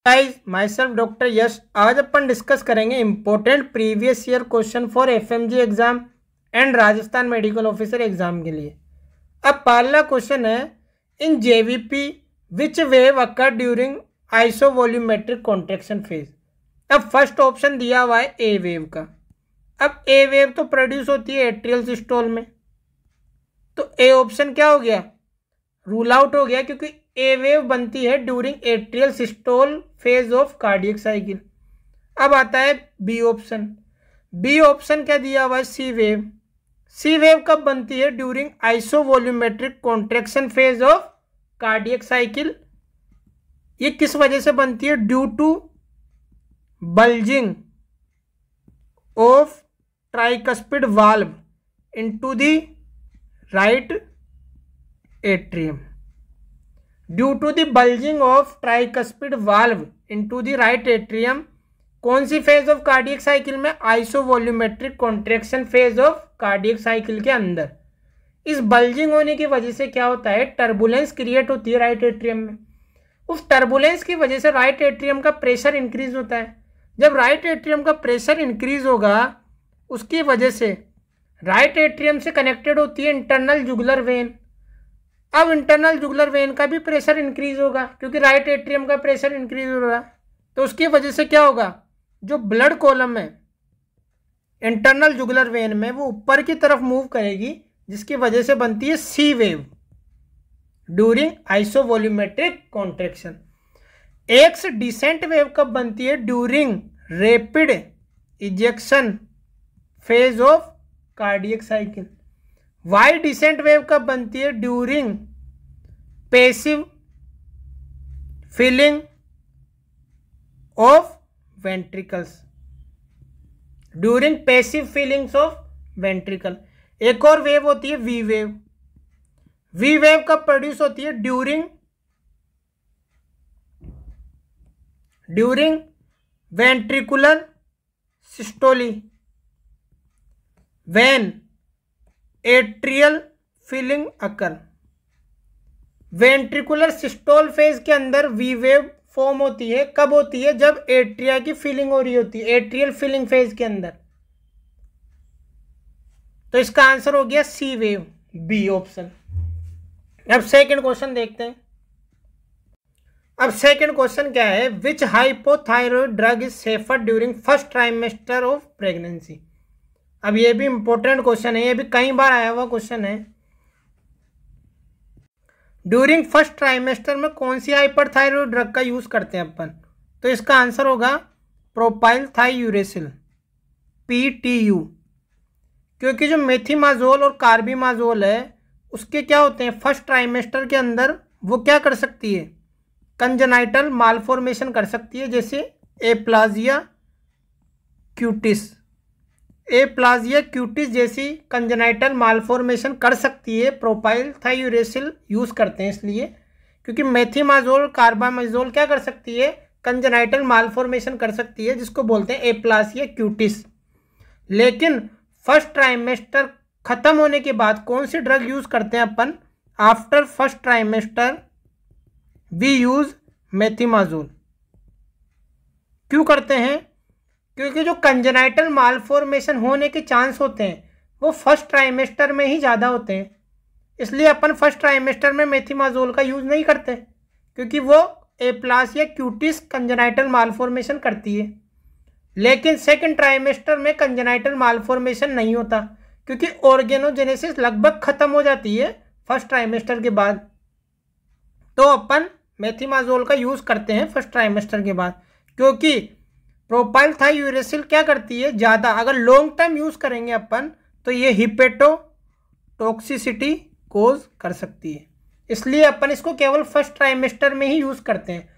Guys, my self doctor Yash. आज अपन discuss करेंगे important previous year question for FMG exam and Rajasthan medical officer exam के लिए। अब पहला क्वेश्चन है, in JVP which wave occur during isovolumetric contraction phase. अब फर्स्ट ऑप्शन दिया हुआ है ए वेव का। अब ए वेव तो प्रोड्यूस होती है एट्रियल सिस्टोल में, तो ए ऑप्शन क्या हो गया, रूल आउट हो गया, क्योंकि ए वेव बनती है during atrial systole phase of cardiac cycle. अब आता है बी ऑप्शन। बी ऑप्शन क्या दिया हुआ है, सी वेव। सी वेव कब बनती है, during isovolumetric contraction phase of cardiac cycle. ये किस वजह से बनती है, due to bulging of tricuspid valve into the right atrium. Due to the bulging of tricuspid valve into the right atrium. कौन सी फेज ऑफ कार्डियक साइकिल में, isovolumetric contraction phase of cardiac cycle के अंदर। इस bulging होने की वजह से क्या होता है, टर्बुलेंस क्रिएट होती है राइट एट्रियम में। उस टर्बुलेंस की वजह से राइट एट्रियम का प्रेशर इंक्रीज होता है। जब राइट एट्रियम का प्रेशर इंक्रीज होगा, उसकी वजह से राइट एट्रियम से कनेक्टेड होती है इंटरनल जुगुलर वेन। अब इंटरनल जुगुलर वेन का भी प्रेशर इंक्रीज होगा, क्योंकि राइट एट्रियम का प्रेशर इंक्रीज हो रहा है। तो उसकी वजह से क्या होगा, जो ब्लड कॉलम है इंटरनल जुगुलर वेन में, वो ऊपर की तरफ मूव करेगी, जिसकी वजह से बनती है C wave during isovolumetric contraction. X descent wave कब बनती है, during rapid ejection phase of cardiac cycle. Y descent wave कब बनती है, during passive filling of ventricles. During passive feelings of ventricle. एक और वेव होती है वी वेव। वी वेव कब प्रोड्यूस होती है, during ventricular systole when atrial filling occur. Ventricular systole phase के अंदर वी वेव फॉर्म होती है। कब होती है, जब एट्रिया की फिलिंग हो रही होती है, एट्रियल फिलिंग फेज के अंदर। तो इसका आंसर हो गया सी वेव, बी ऑप्शन। अब सेकंड क्वेश्चन देखते हैं। अब सेकंड क्वेश्चन क्या है, which hypothyroid drug is safer during first trimester of pregnancy. अब ये भी इंपॉर्टेंट क्वेश्चन है, ये भी कई बार आया हुआ क्वेश्चन है। ड्यूरिंग फर्स्ट ट्राइमेस्टर में कौन सी हाइपरथायरॉइड ड्रग का यूज करते हैं अपन, तो इसका आंसर होगा प्रोपाइल थाइयूरेसिल, PTU। क्योंकि जो मेथिमाजोल और कार्बिमाजोल है, उसके क्या होते हैं, फर्स्ट ट्राइमेस्टर के अंदर वो क्या कर सकती है, कंजेनाइटल मालफॉर्मेशन कर सकती है, जैसे एप्लाजिया क्यूटिस। एप्लाजिया क्यूटिस जैसी कंजेनाइटल मालफॉर्मेशन कर सकती है। प्रोपाइल थाइयूरेसिल यूज करते हैं इसलिए, क्योंकि मेथिमाजोल कार्बामाजोल क्या कर सकती है, कंजेनाइटल मालफॉर्मेशन कर सकती है, जिसको बोलते हैं एप्लाजिया क्यूटिस। लेकिन फर्स्ट ट्राइमेस्टर खत्म होने के बाद कौन सी ड्रग यूज करते हैं अपन, after first trimester we use methimazole. क्यों करते हैं, क्योंकि जो कंजेनाइटल मालफॉर्मेशन होने के चांस होते हैं वो फर्स्ट ट्राइमेस्टर में ही ज़्यादा होते हैं। इसलिए अपन फर्स्ट ट्राइमेस्टर में मेथिमाजोल का यूज़ नहीं करते, क्योंकि वो एप्लासिया क्यूटिस कंजेनाइटल मालफॉर्मेशन करती है। लेकिन सेकंड ट्राइमेस्टर में कंजेनाइटल मालफॉर्मेशन नहीं होता, क्योंकि ऑर्गेनोजेनेसिस लगभग ख़त्म हो जाती है फर्स्ट ट्राइमेस्टर के बाद। तो अपन मेथिमाजोल का यूज़ करते हैं फर्स्ट ट्राइमेस्टर के बाद, क्योंकि प्रोपाइल थाइयूरेसिल क्या करती है, ज़्यादा अगर लॉन्ग टाइम यूज़ करेंगे अपन, तो ये हिपेटोटॉक्सिसिटी कोज कर सकती है। इसलिए अपन इसको केवल फर्स्ट ट्राइमेस्टर में ही यूज़ करते हैं।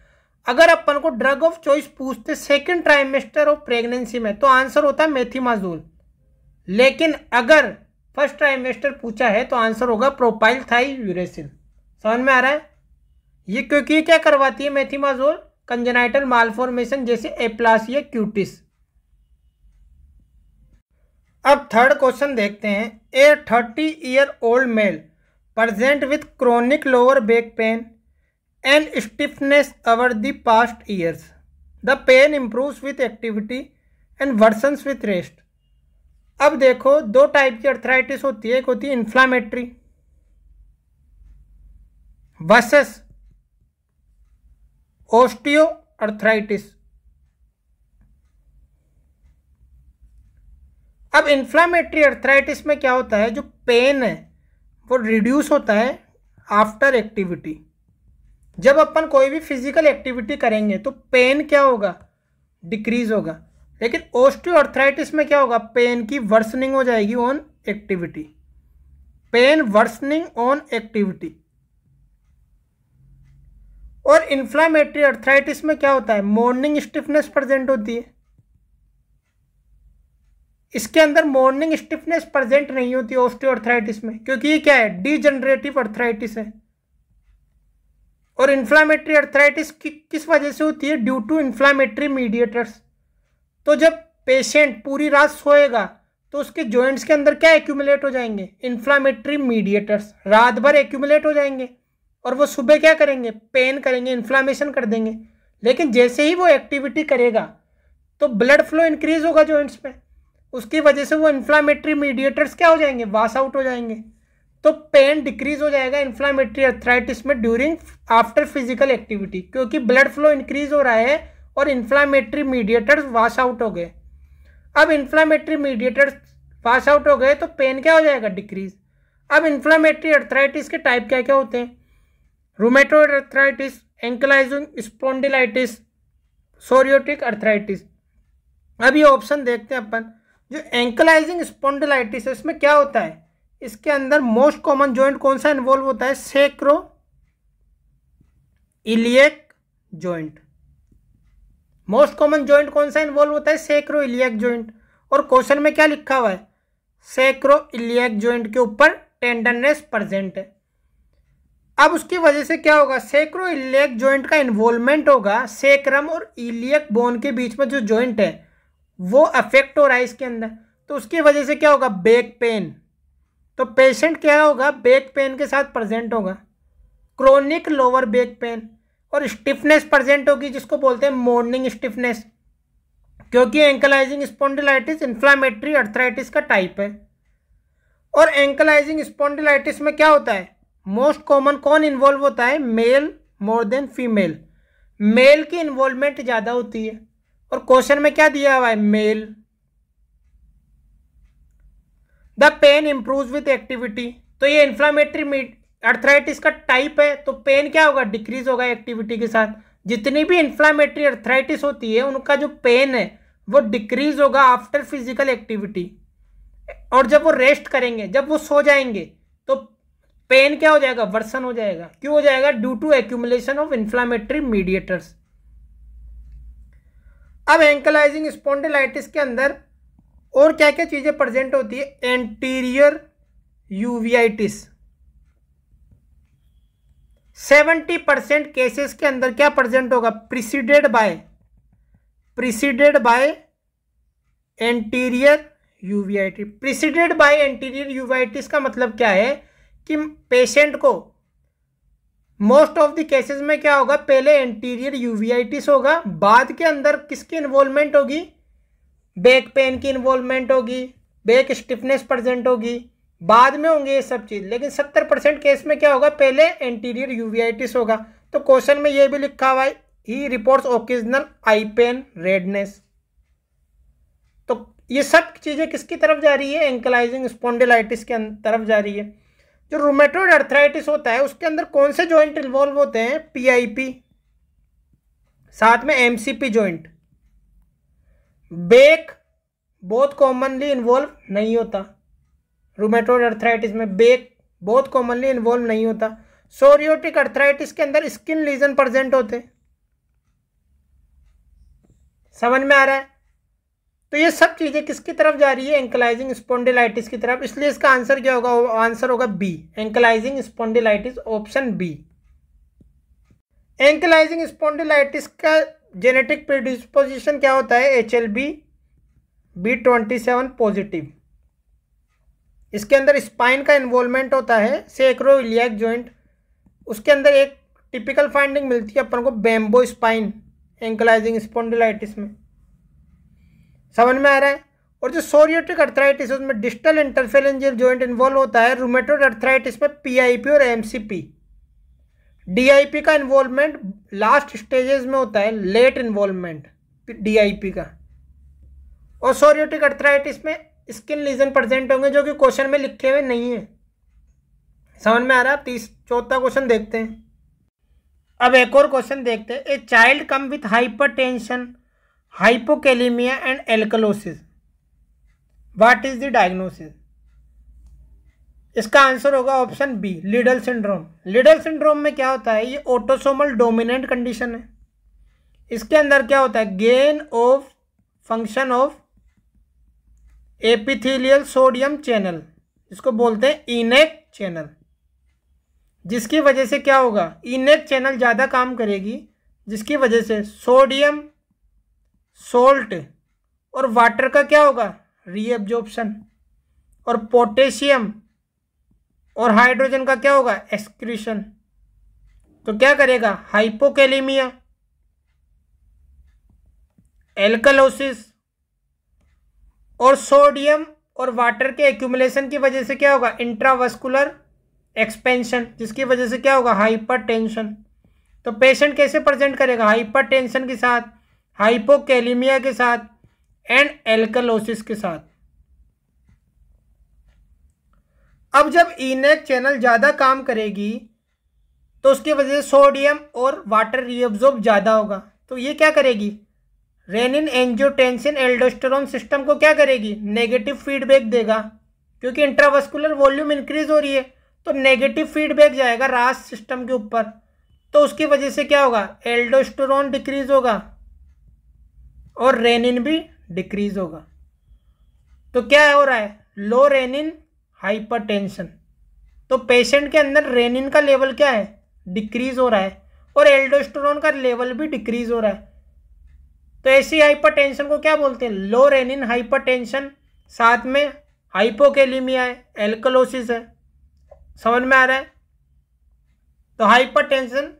अगर अपन को ड्रग ऑफ चॉइस पूछते सेकंड ट्राइमेस्टर ऑफ प्रेगनेंसी में, तो आंसर होता है मेथिमाजोल। लेकिन अगर फर्स्ट ट्राइमेस्टर पूछा है, तो आंसर होगा प्रोपाइल थाइयूरेसिल। समझ में आ रहा है, ये क्योंकि ये क्या करवाती है मेथिमाजोल, कंजेनाइटल मालफॉर्मेशन जैसे एप्लासिया क्यूटिस। अब थर्ड क्वेश्चन देखते हैं। A 30-year-old male present with chronic lower back pain and stiffness over the past years. The pain improves with activity and worsens with rest. अब देखो दो type की arthritis होती है, एक होती है इन्फ्लामेटरी वर्सेस ओस्टियो अर्थराइटिस। अब इन्फ्लामेटरी अर्थराइटिस में क्या होता है, जो पेन है वो रिड्यूस होता है आफ्टर एक्टिविटी। जब अपन कोई भी फिजिकल एक्टिविटी करेंगे तो पेन क्या होगा, डिक्रीज होगा। लेकिन ओस्टियोआर्थराइटिस में क्या होगा, पेन की वर्सनिंग हो जाएगी on activity, pain worsening on activity. और इन्फ्लामेटरी अर्थराइटिस में क्या होता है, मॉर्निंग स्टिफनेस प्रेजेंट होती है। इसके अंदर मॉर्निंग स्टिफनेस प्रेजेंट नहीं होती ओस्टियोआर्थराइटिस में, क्योंकि ये क्या है, डीजनरेटिव अर्थराइटिस है। और इन्फ्लामेटरी अर्थराइटिस किस वजह से होती है, ड्यू टू इन्फ्लामेटरी मीडिएटर्स। तो जब पेशेंट पूरी रात सोएगा तो उसके जॉइंट्स के अंदर क्या एक्यूमुलेट हो जाएंगे, इन्फ्लामेटरी मीडिएटर्स रात भर एक्यूमुलेट हो जाएंगे और वो सुबह क्या करेंगे, पेन करेंगे, इन्फ्लामेशन कर देंगे। लेकिन जैसे ही वो एक्टिविटी करेगा तो ब्लड फ्लो इंक्रीज होगा जॉइंट्स में, उसकी वजह से वो इन्फ्लामेटरी मीडिएटर्स क्या हो जाएंगे, वाश आउट हो जाएंगे। तो पेन डिक्रीज हो जाएगा इन्फ्लामेटरी अर्थराइटिस में ड्यूरिंग आफ्टर फिजिकल एक्टिविटी, क्योंकि ब्लड फ्लो इंक्रीज हो रहा है और इन्फ्लामेटरी मीडिएटर्स वॉश आउट हो गए। अब इन्फ्लामेटरी मीडिएटर्स वॉश आउट हो गए तो पेन क्या हो जाएगा, डिक्रीज। अब इन्फ्लामेटरी अर्थराइटिस के टाइप क्या क्या होते हैं, रूमेटॉइड अर्थराइटिस, एंकलाइजिंग स्पॉन्डिलाइटिस, सोरियोटिक अर्थराइटिस। अब ये ऑप्शन देखते हैं अपन। जो एंकलाइजिंग स्पॉन्डिलाइटिस है इसमें क्या होता है, इसके अंदर मोस्ट कॉमन जॉइंट कौन सा इन्वॉल्व होता है, sacroiliac joint. Most common joint कौन सा इन्वॉल्व होता है, सेक्रो इलियक जॉइंट। और क्वेश्चन में क्या लिखा हुआ है, सेक्रो इलियक जॉइंट के ऊपर टेंडरनेस प्रेजेंट है। अब उसकी वजह से क्या होगा, सेक्रो इलियक जॉइंट का इन्वॉल्वमेंट होगा, सेक्रम और इलियक बोन के बीच में जो जॉइंट है वो अफेक्ट हो रहा है इसके अंदर, तो उसकी वजह से क्या होगा, बैक पेन। तो पेशेंट क्या होगा, बैक पेन के साथ प्रेजेंट होगा, क्रोनिक लोअर बैक पेन। और स्टिफनेस प्रेजेंट होगी जिसको बोलते हैं मॉर्निंग स्टिफनेस, क्योंकि एंकलाइजिंग स्पॉन्डिलाइटिस इन्फ्लामेटरी अर्थराइटिस का टाइप है। और एंकलाइजिंग स्पॉन्डिलाइटिस में क्या होता है, मोस्ट कॉमन कौन इन्वॉल्व होता है, male more than female. Male की इन्वॉल्वमेंट ज़्यादा होती है और क्वेश्चन में क्या दिया हुआ है, male. The pain improves with activity, तो ये इन्फ्लामेटरी अर्थराइटिस का टाइप है, तो पेन क्या होगा, डिक्रीज होगा एक्टिविटी के साथ। जितनी भी इन्फ्लामेटरी अर्थराइटिस होती है उनका जो पेन है वो डिक्रीज होगा आफ्टर फिजिकल एक्टिविटी। और जब वो रेस्ट करेंगे, जब वो सो जाएंगे तो पेन क्या हो जाएगा, वर्सन हो जाएगा। क्यों हो जाएगा, due to accumulation of inflammatory mediators. अब एंकलाइजिंग स्पॉन्डिलाइटिस के अंदर और क्या क्या चीजें प्रेजेंट होती है, एंटीरियर यूवियाइटिस। 70% केसेस के अंदर क्या प्रेजेंट होगा, preceded by anterior uveitis. Preceded by anterior uveitis का मतलब क्या है कि पेशेंट को मोस्ट ऑफ द केसेस में क्या होगा, पहले एंटीरियर यूवियाइटिस होगा, बाद के अंदर किसकी इन्वॉल्वमेंट होगी, बैक पेन की इन्वॉल्वमेंट होगी, बैक स्टिफनेस प्रेजेंट होगी, बाद में होंगे ये सब चीज। लेकिन 70% केस में क्या होगा, पहले एंटीरियर यूवियाइटिस होगा। तो क्वेश्चन में ये भी लिखा हुआ है, ही रिपोर्ट्स ओकेजनल आई पेन, रेडनेस। तो ये सब चीजें किसकी तरफ जा रही है, एंकलाइजिंग स्पॉन्डिलाइटिस के तरफ जा रही है। जो रूमेटॉइड अर्थराइटिस होता है उसके अंदर कौन से जॉइंट इन्वॉल्व होते हैं, पीआईपी, साथ में एमसीपी जॉइंट। बैक बहुत कॉमनली इन्वॉल्व नहीं होता, रूमेटॉइड अर्थराइटिस में बैक बहुत कॉमनली इन्वॉल्व नहीं होता। सोरियोटिक अर्थराइटिस के अंदर स्किन लीजन प्रेजेंट होते, समझ में आ रहा है। तो ये सब चीजें किसकी तरफ जा रही है, एंकलाइजिंग स्पॉन्डिलाइटिस की तरफ। इसलिए इसका आंसर क्या होगा, आंसर होगा B, ankylosing spondylitis, option B. Ankylosing spondylitis का जेनेटिक प्रीडिस्पोजिशन क्या होता है, HLB B27 पॉजिटिव। इसके अंदर स्पाइन का इन्वॉल्वमेंट होता है, सेक्रो इलियक जॉइंट। उसके अंदर एक टिपिकल फाइंडिंग मिलती है अपन को, बेम्बो स्पाइन एंकलाइजिंग स्पॉन्डिलाइटिस में। समझ में आ रहा है। और जो सोरियाटिक अर्थराइटिस उसमें डिस्टल इंटरफेरेंजियल जॉइंट इन्वॉल्व होता है। रूमेटॉइड अर्थराइटिस में पीआईपी और एमसीपी। डीआईपी का इन्वॉल्वमेंट लास्ट स्टेजेस में होता है, लेट इन्वॉल्वमेंट डीआईपी का। और सोरियाटिक अर्थराइटिस में स्किन लीजन प्रेजेंट होंगे जो कि क्वेश्चन में लिखे हुए नहीं है। समझ में आ रहा है। चौथा क्वेश्चन देखते हैं। अब एक और क्वेश्चन देखते हैं। A child come with hypertension, hypokalaemia and alkalosis, what is the diagnosis? इसका आंसर होगा option B, Liddle syndrome. Liddle syndrome में क्या होता है, ये ऑटोसोमल डोमिनेंट कंडीशन है। इसके अंदर क्या होता है, gain of function of epithelial sodium channel, इसको बोलते हैं इनेक चैनल, जिसकी वजह से क्या होगा, इनेक चैनल ज़्यादा काम करेगी, जिसकी वजह से सोडियम, सोल्ट और वाटर का क्या होगा, रीएब्जॉर्प्शन, और पोटेशियम और हाइड्रोजन का क्या होगा, एक्सक्रीशन। तो क्या करेगा, हाइपोकैलेमिया, एल्कलोसिस और सोडियम और वाटर के एक्यूमुलेशन की वजह से क्या होगा, इंट्रावस्कुलर एक्सपेंशन, जिसकी वजह से क्या होगा, हाइपरटेंशन। तो पेशेंट कैसे प्रेजेंट करेगा, हाइपरटेंशन के साथ, हाइपोकैलेमिया के साथ एंड एल्कलोसिस के साथ। अब जब इनेक चैनल ज़्यादा काम करेगी तो उसकी वजह से सोडियम और वाटर रीअब्जॉर्ब ज़्यादा होगा। तो ये क्या करेगी, रेनिन, एंजियोटेंसिन, एल्डोस्टेरोन सिस्टम को क्या करेगी, नेगेटिव फीडबैक देगा, क्योंकि इंट्रावस्कुलर वॉल्यूम इंक्रीज हो रही है तो नेगेटिव फीडबैक जाएगा रास सिस्टम के ऊपर। तो उसकी वजह से क्या होगा, एल्डोस्टेरोन डिक्रीज होगा और रेनिन भी डिक्रीज होगा। तो क्या हो रहा है, लो रेनिन, हाइपरटेंशन। तो पेशेंट के अंदर रेनिन का लेवल क्या है, डिक्रीज हो रहा है और एल्डोस्टेरोन का लेवल भी डिक्रीज हो रहा है। तो ऐसी हाइपरटेंशन को क्या बोलते हैं, लो रेनिन हाइपरटेंशन, साथ में हाइपोकैलेमिया है, एल्कलोसिस है। समझ में आ रहा है। तो हाइपरटेंशन,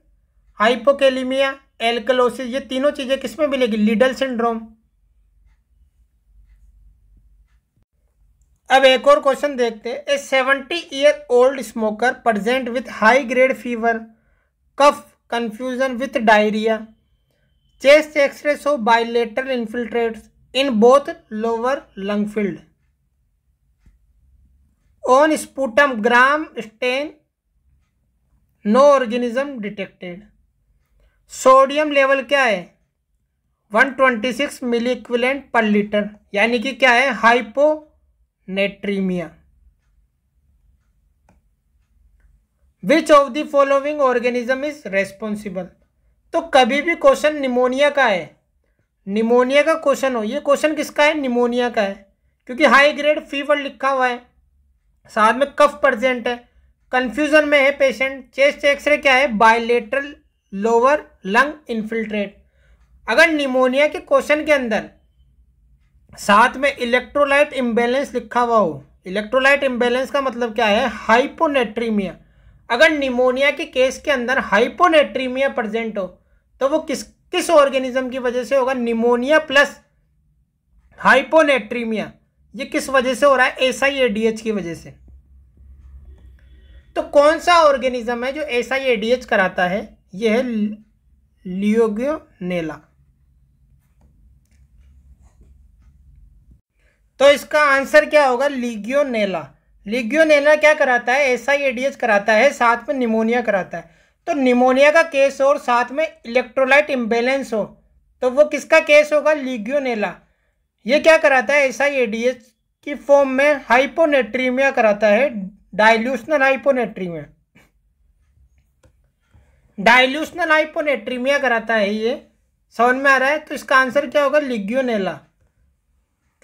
हाइपोकैलेमिया, एल्कलोसिस, ये तीनों चीजें किसमें मिलेगी, लिडल सिंड्रोम। अब एक और क्वेश्चन देखते हैं। A 70-year-old smoker present with high grade fever, cough, confusion with diarrhoea, chest x-ray show bilateral infiltrates in both lower lung field, on sputum Gram stain, no organism detected. Sodium level क्या है, 126 मिली equivalent पर litre, यानी कि क्या है, hyponatraemia. Which of the following organism is responsible. तो कभी भी क्वेश्चन निमोनिया का है, निमोनिया का क्वेश्चन हो, ये क्वेश्चन किसका है, निमोनिया का है, क्योंकि हाई ग्रेड फीवर लिखा हुआ है, साथ में कफ प्रेजेंट है, कंफ्यूजन में है पेशेंट, चेस्ट एक्सरे क्या है, बायलेटरल लोअर लंग इन्फिल्ट्रेट। अगर निमोनिया के क्वेश्चन के अंदर साथ में इलेक्ट्रोलाइट इम्बैलेंस लिखा हुआ हो, इलेक्ट्रोलाइट इम्बैलेंस का मतलब क्या है, हाइपोनेट्रीमिया। अगर निमोनिया के केस के अंदर हाइपोनेट्रीमिया प्रेजेंट हो तो वो किस ऑर्गेनिज्म की वजह से होगा, निमोनिया प्लस हाइपोनेट्रीमिया। ये किस वजह से हो रहा है, SIADH की वजह से। तो कौन सा ऑर्गेनिज्म है जो SIADH कराता है, ये है लियोगियोनेला। तो इसका आंसर क्या होगा, लिगियोनेला। लिगियोनेला क्या कराता है, SIADH कराता है, साथ में निमोनिया कराता है। तो निमोनिया का केस और साथ में इलेक्ट्रोलाइट इम्बैलेंस हो तो वो किसका केस होगा, लिगियोनेला। ये क्या कराता है, SIADH की फॉर्म में हाइपोनेट्रीमिया कराता है, डाइल्यूशनल हाइपोनेट्रीमिया, डाइल्यूशनल हाइपोनेट्रीमिया कराता है ये। समझ में आ रहा है। तो इसका आंसर क्या होगा, लिगियोनेला,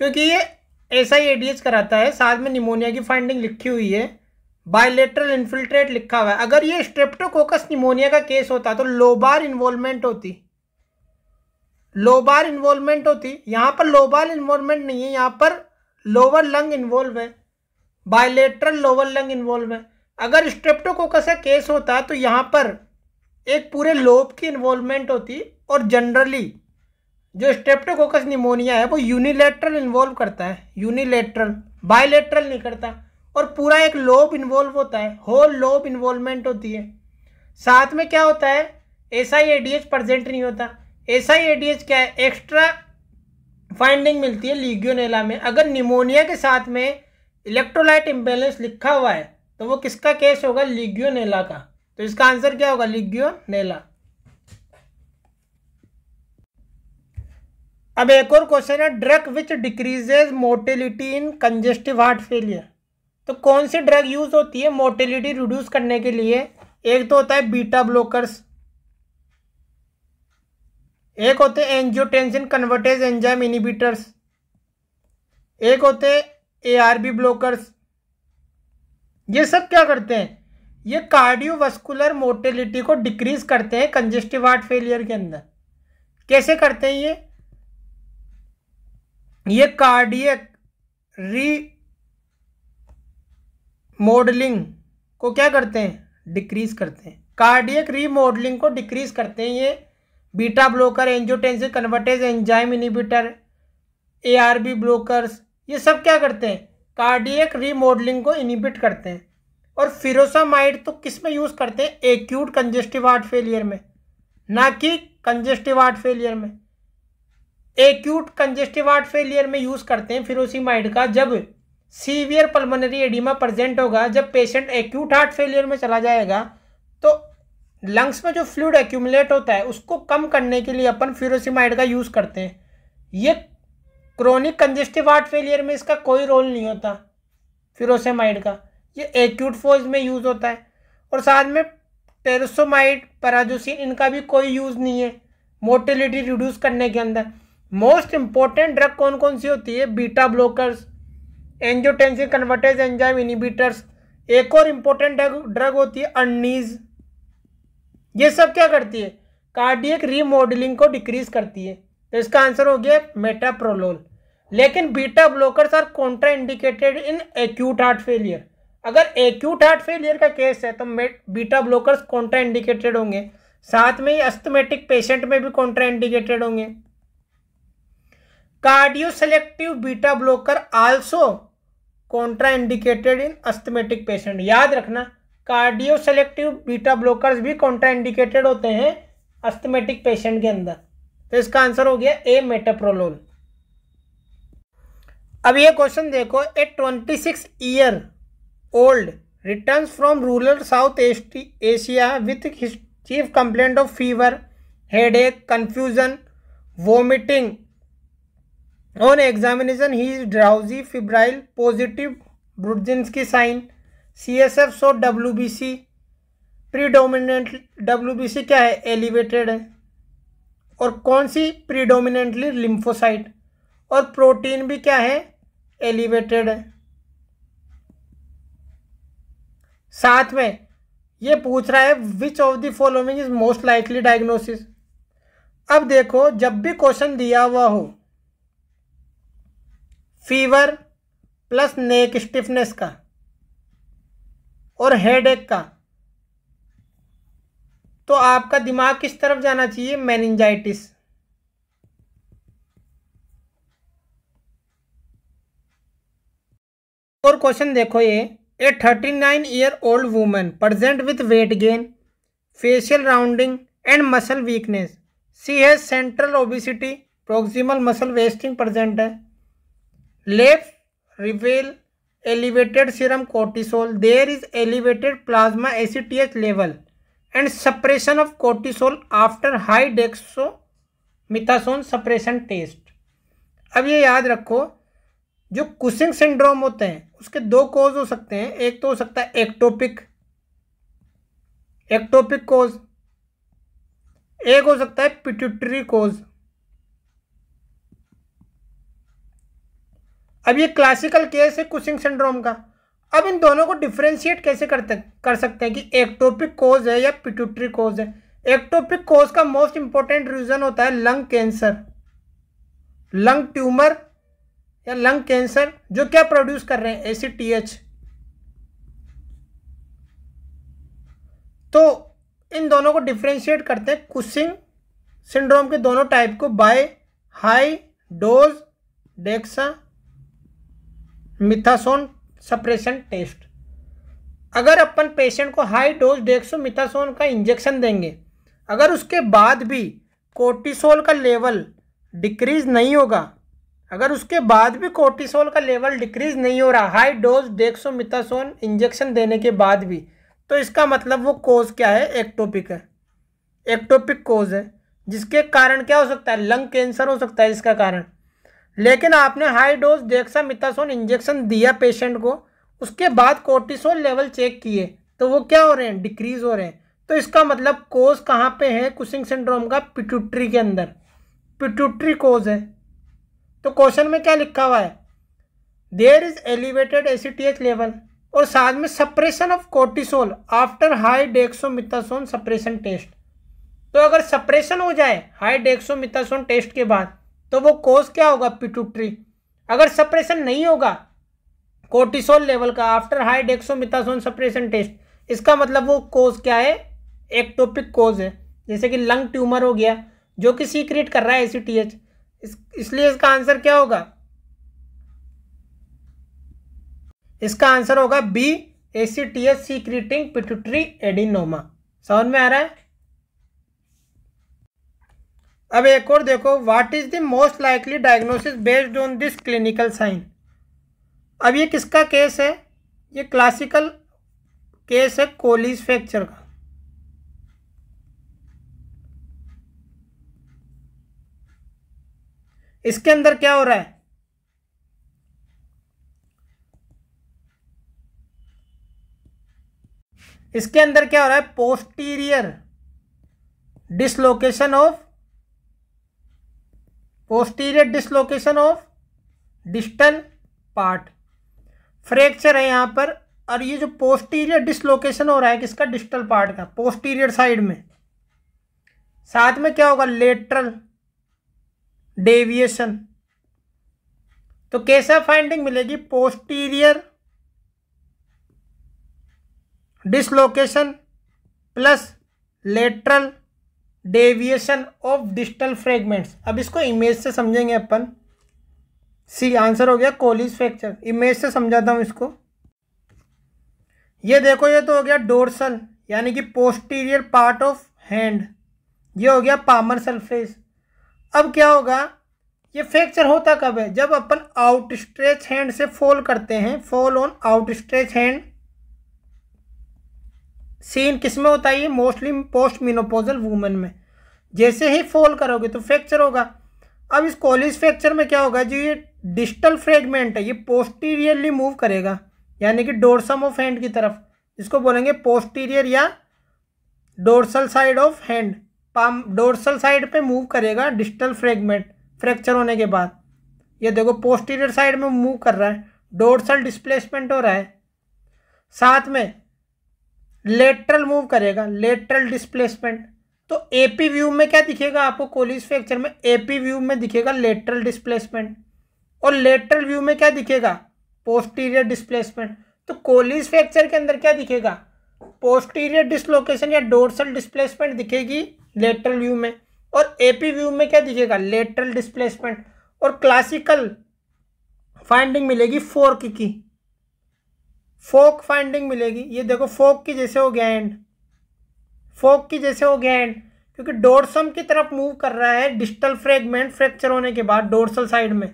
क्योंकि ये SIADH कराता है, साथ में निमोनिया की फाइंडिंग लिखी हुई है, बायलेटरल इन्फिल्ट्रेट लिखा हुआ है। अगर ये स्ट्रेप्टोकोकस निमोनिया का केस होता तो लोबार इन्वॉल्वमेंट होती, लोबार इन्वॉल्वमेंट होती। यहाँ पर लोबार इन्वॉल्वमेंट नहीं है, यहाँ पर लोअर लंग इन्वॉल्व है, बायलेटरल लोअर लंग इन्वॉल्व है। अगर स्ट्रेप्टोकोकस का केस होता तो यहाँ पर एक पूरे लोब की इन्वॉल्वमेंट होती और जनरली जो स्ट्रेप्टोकोकस निमोनिया है वो यूनिलेटरल इन्वॉल्व करता है, यूनिलेटरल, बायलेटरल नहीं करता, और पूरा एक लोब इन्वॉल्व होता है, होल लोब इन्वॉल्वमेंट होती है। साथ में क्या होता है, SIADH प्रेजेंट नहीं होता। SIADH क्या है, एक्स्ट्रा फाइंडिंग मिलती है लीगियोनेला में। अगर निमोनिया के साथ में इलेक्ट्रोलाइट इम्बैलेंस लिखा हुआ है तो वो किसका केस होगा, लीगियोनेला का। तो इसका आंसर क्या होगा, लीगियोनेला। अब एक और क्वेश्चन है, drug which decreases mortality in congestive heart failure. तो कौन सी ड्रग यूज होती है मोर्टेलिटी रिड्यूस करने के लिए? एक तो होता है बीटा ब्लॉकर्स, एक होते हैं एंजियोटेंसिन कन्वर्टेज एंजाइम इनिबिटर्स, एक होते हैं ARB ब्लॉकर्स। ये सब क्या करते हैं, ये कार्डियोवास्कुलर मोर्टेलिटी को डिक्रीज करते हैं कंजेस्टिव हार्ट फेलियर के अंदर। कैसे करते हैं ये कार्डियक रीमॉडलिंग को क्या करते हैं, डिक्रीज करते हैं। कार्डियक रीमॉडलिंग को डिक्रीज करते हैं ये beta blocker, angiotensin convertase enzyme inhibitor, ARB blockers, ये सब क्या करते हैं, कार्डियक रीमॉडलिंग को इनिबिट करते हैं। और फिरोसामाइड तो किस में यूज करते हैं, एक्यूट कंजेस्टिव हार्ट फेलियर में, ना कि कंजेस्टिव हार्ट फेलियर में। एक्यूट कंजेस्टिव हार्ट फेलियर में यूज करते हैं फिरोसिमाइड का जब सीवियर पल्मोनरी एडिमा प्रेजेंट होगा। जब पेशेंट एक्यूट हार्ट फेलियर में चला जाएगा तो लंग्स में जो फ्लूइड एक्यूमुलेट होता है उसको कम करने के लिए अपन फिरोसिमाइड का यूज करते हैं। ये क्रोनिक कंजेस्टिव हार्ट फेलियर में इसका कोई रोल नहीं होता फिरोसिमाइड का, ये एक्यूट फेज में यूज होता है। और साथ में टेरोसोमाइड, पैराजोसिन, इनका भी कोई यूज नहीं है मोर्टेलिटी रिड्यूस करने के अंदर। मोस्ट इंपॉर्टेंट ड्रग कौन कौन सी होती है, beta blockers, angiotensin convertase enzyme inhibitors, एक और इंपॉर्टेंट ड्रग होती है अर्नीज। ये सब क्या करती है, कार्डियक रीमॉडलिंग को डिक्रीज करती है। तो इसका आंसर हो गया मेटाप्रोलोल। लेकिन beta blockers are contraindicated in acute heart failure. अगर एक्यूट हार्ट फेलियर का केस है तो बीटा ब्लॉकर्स कॉन्ट्रा इंडिकेटेड होंगे, साथ में ही अस्थमेटिक पेशेंट में भी कॉन्ट्रा इंडिकेटेड होंगे। Cardio selective beta blocker also Contra indicated in asthmatic patient. याद रखना, कार्डियो सेलेक्टिव बीटा ब्लॉकर्स भी कॉन्ट्रा इंडिकेटेड होते हैं अस्थमेटिक पेशेंट के अंदर। तो इसका आंसर हो गया ए मेटाप्रोलोल। अब ये क्वेश्चन देखो, ए 26 year old returns from rural south Asia with chief complaint of fever, headache, confusion, vomiting. On examination, he is drowsy, febrile, positive Brudzinski sign. CSF show WBC predominant, WBC क्या है, elevated है। और कौन सी, predominantly lymphocyte. और protein भी क्या है, elevated है। साथ में ये पूछ रहा है which of the following is most likely diagnosis. अब देखो, जब भी क्वेश्चन दिया हुआ हो फीवर प्लस नेक स्टिफनेस का और हेडेक का, तो आपका दिमाग किस तरफ जाना चाहिए, मेनिंजाइटिस। और क्वेश्चन देखो ये, a 39 year old woman present with weight gain, facial rounding and muscle weakness. She has central obesity, proximal muscle wasting present है। Labs reveal elevated serum cortisol. There is elevated plasma ACTH level and suppression of cortisol after high dexamethasone suppression test. अब ये याद रखो, जो Cushing syndrome होते हैं उसके दो कोज हो सकते हैं। एक तो हो सकता है एक्टोपिक कोज, एक हो सकता है पिट्यूटरी कोज। अब ये क्लासिकल केस है कुशिंग सिंड्रोम का। अब इन दोनों को डिफरेंशिएट कैसे कर सकते हैं कि एक्टोपिक कोज है या पिट्यूटरी कोज है। एक्टोपिक कोज का मोस्ट इंपॉर्टेंट रीजन होता है लंग कैंसर, लंग ट्यूमर या लंग कैंसर, जो क्या प्रोड्यूस कर रहे हैं, ACTH। तो इन दोनों को डिफरेंशिएट करते हैं कुशिंग सिंड्रोम के दोनों टाइप को by high dose dexamethasone suppression test. अगर अपन पेशेंट को हाई डोज डेक्सामिथासोन का इंजेक्शन देंगे, अगर उसके बाद भी कोर्टिसोल का लेवल डिक्रीज नहीं होगा, अगर उसके बाद भी कोर्टिसोल का लेवल डिक्रीज नहीं हो रहा हाई डोज डेक्सामिथासोन इंजेक्शन देने के बाद भी, तो इसका मतलब वो कोज क्या है, एक्टोपिक है, एक्टोपिक कोज है, जिसके कारण क्या हो सकता है, लंग कैंसर हो सकता है इसका कारण। लेकिन आपने हाई डोज डेक्सामिथासोन इंजेक्शन दिया पेशेंट को, उसके बाद कोर्टिसोल लेवल चेक किए तो वो क्या हो रहे हैं, डिक्रीज हो रहे हैं। तो इसका मतलब कोज कहाँ पे है कुशिंग सिंड्रोम का, पिट्यूटरी के अंदर, पिट्यूटरी कोज है। तो क्वेश्चन में क्या लिखा हुआ है, there is elevated ACTH level और साथ में suppression of cortisol after high dexamethasone suppression test. तो अगर सप्रेशन हो जाए हाई डेक्सामिथासोन टेस्ट के बाद तो वो कोज क्या होगा, पिट्यूटरी। अगर सप्रेशन नहीं होगा कोर्टिसोल लेवल का after high dexamethasone suppression test, इसका मतलब वो कोज क्या है, एक्टोपिक कोज है। जैसे कि लंग ट्यूमर हो गया जो कि सीक्रेट कर रहा है एसीटीएच, इसलिए इसका आंसर क्या होगा, इसका आंसर होगा B, ACTH secreting pituitary adenoma. समझ में आ रहा है। अब एक और देखो, what is the most likely diagnosis based on this clinical sign. अब ये किसका केस है, ये क्लासिकल केस है कोलीज फ्रैक्चर का। इसके अंदर क्या हो रहा है, इसके अंदर क्या हो रहा है, posterior dislocation of distal part, fracture है यहाँ पर। और ये जो पोस्टीरियर डिसलोकेशन हो रहा है किसका, डिस्टल पार्ट का, पोस्टीरियर साइड में। साथ में क्या होगा, लेटरल डेविएशन। तो कैसा फाइंडिंग मिलेगी, posterior dislocation plus lateral deviation of distal fragments. अब इसको इमेज से समझेंगे अपन। सी आंसर हो गया कोलीज फ्रैक्चर। इमेज से समझाता हूं इसको। ये देखो, ये तो हो गया डोर्सल यानी कि पोस्टीरियर पार्ट ऑफ हैंड, ये हो गया पामर सरफेस। अब क्या होगा, ये फ्रैक्चर होता कब है, जब अपन आउटस्ट्रेच हैंड से फॉल करते हैं, fall on outstretch hand. Scene किस में होता है, ये मोस्टली पोस्ट मिनोपॉजल वुमेन में। जैसे ही फॉल करोगे तो फ्रैक्चर होगा। अब इस कोलीज फ्रैक्चर में क्या होगा, जो ये डिस्टल फ्रेगमेंट है ये पोस्टीरियरली मूव करेगा, यानी कि डोर्सम ऑफ हैंड की तरफ, इसको बोलेंगे पोस्टीरियर या dorsal side of hand. Palm dorsal side पे मूव करेगा डिस्टल फ्रेगमेंट फ्रैक्चर होने के बाद। ये देखो पोस्टीरियर साइड में मूव कर रहा है, डोर्सल डिस्प्लेसमेंट हो रहा है। साथ में लेटरल मूव करेगा, लेटरल डिस्प्लेसमेंट। तो एपी व्यू में क्या दिखेगा आपको, कोलीज फ्रैक्चर में एपी व्यू में दिखेगा लेटरल डिस्प्लेसमेंट, और लेटरल व्यू में क्या दिखेगा, पोस्टीरियर डिस्प्लेसमेंट। तो कोलीज फ्रैक्चर के अंदर क्या दिखेगा, पोस्टीरियर डिसलोकेशन या डोर्सल डिस्प्लेसमेंट दिखेगी लेटरल व्यू में, और एपी व्यू में क्या दिखेगा, लेटरल डिस्प्लेसमेंट। और क्लासिकल फाइंडिंग मिलेगी फोर्क की, फोक फाइंडिंग मिलेगी। ये देखो फोक की जैसे हो गया एंड, फोक की जैसे हो गया एंड, क्योंकि डोर्सम की तरफ मूव कर रहा है डिस्टल फ्रेगमेंट फ्रैक्चर होने के बाद डोर्सल साइड में।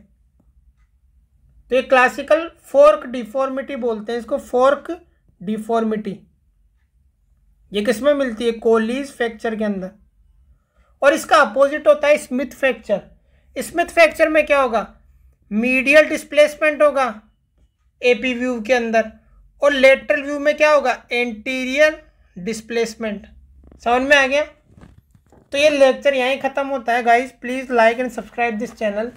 तो ये क्लासिकल फोर्क डिफॉर्मिटी बोलते हैं इसको, फोर्क डिफॉर्मिटी। ये किसमें मिलती है, कोलीज फ्रैक्चर के अंदर। और इसका अपोजिट होता है स्मिथ फ्रैक्चर। स्मिथ फ्रैक्चर में क्या होगा, मीडियल डिस्प्लेसमेंट होगा एपी व्यू के अंदर, और लेटरल व्यू में क्या होगा, एंटीरियर डिस्प्लेसमेंट। समझ में आ गया। तो ये लेक्चर यहीं ख़त्म होता है guys. Please like and subscribe this channel.